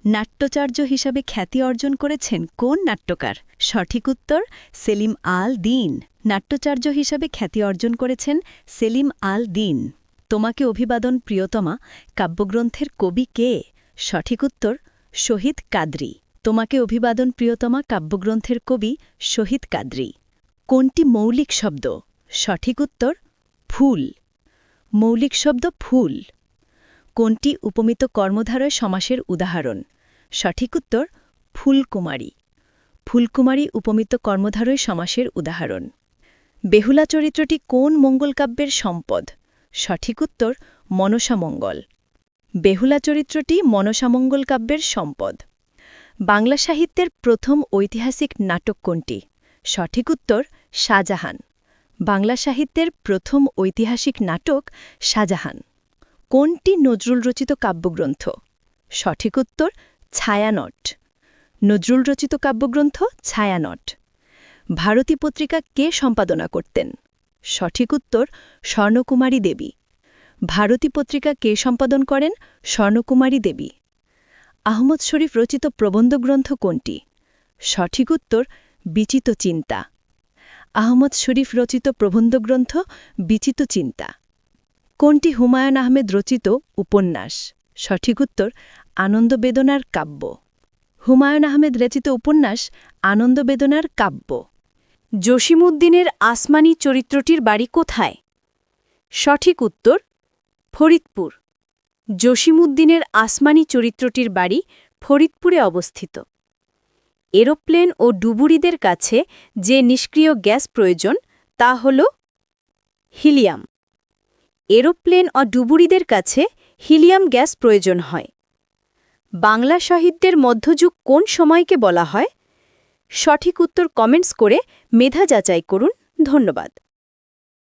নাট্যাচার্য হিসাবে খ্যাতি অর্জন করেছেন কোন নাট্যকার? সঠিক উত্তর সেলিম আল দীন। নাট্যাচার্য হিসাবে খ্যাতি অর্জন করেছেন সেলিম আল দীন। তোমাকে অভিবাদন প্রিয়তমা কাব্যগ্রন্থের কবি কে? সঠিক উত্তর শহীদ কাদরী। তোমাকে অভিবাদন প্রিয়তমা কাব্যগ্রন্থের কবি শহীদ কাদরী। কোনটি মৌলিক শব্দ? সঠিক উত্তর ফুল। মৌলিক শব্দ ফুল। কোনটি উপমিত কর্মধারয় সমাসের উদাহরণ? সঠিক উত্তর ফুলকুমারী। ফুলকুমারী উপমিত কর্মধারয় সমাসের উদাহরণ। বেহুলা চরিত্রটি কোন মঙ্গলকাব্যের সম্পদ? সঠিক উত্তর মনসামঙ্গল। বেহুলা চরিত্রটি মনসামঙ্গল কাব্যের সম্পদ। বাংলা সাহিত্যের প্রথম ঐতিহাসিক নাটক কোনটি? সঠিক উত্তর শাহজাহান। বাংলা সাহিত্যের প্রথম ঐতিহাসিক নাটক শাহজাহান। কোনটি নজরুল রচিত কাব্যগ্রন্থ? সঠিক উত্তর ছায়ানট। নজরুল রচিত কাব্যগ্রন্থ ছায়ানট। ভারতী পত্রিকা কে সম্পাদনা করতেন? সঠিক উত্তর স্বর্ণকুমারী দেবী। ভারতী পত্রিকা কে সম্পাদন করেন? স্বর্ণকুমারী দেবী। আহমদ শরীফ রচিত প্রবন্ধগ্রন্থ কোনটি? সঠিক উত্তর বিচিত চিন্তা। আহমদ শরীফ রচিত প্রবন্ধগ্রন্থ বিচিত চিন্তা। কোনটি হুমায়ুন আহমেদ রচিত উপন্যাস? সঠিক উত্তর আনন্দবেদনার কাব্য। হুমায়ুন আহমেদ রচিত উপন্যাস আনন্দবেদনার কাব্য। জসীমউদ্দীনের আসমানী চরিত্রটির বাড়ি কোথায়? সঠিক উত্তর ফরিদপুর। জসীমউদ্দীনের আসমানী চরিত্রটির বাড়ি ফরিদপুরে অবস্থিত। এরোপ্লেন ও ডুবুরিদের কাছে যে নিষ্ক্রিয় গ্যাস প্রয়োজন তা হল হিলিয়াম। এরোপ্লেন ও ডুবুরিদের কাছে হিলিয়াম গ্যাস প্রয়োজন হয়। বাংলা সাহিত্যের মধ্যযুগ কোন সময়কে বলা হয়? সঠিক উত্তর কমেন্টস করে মেধা যাচাই করুন। ধন্যবাদ।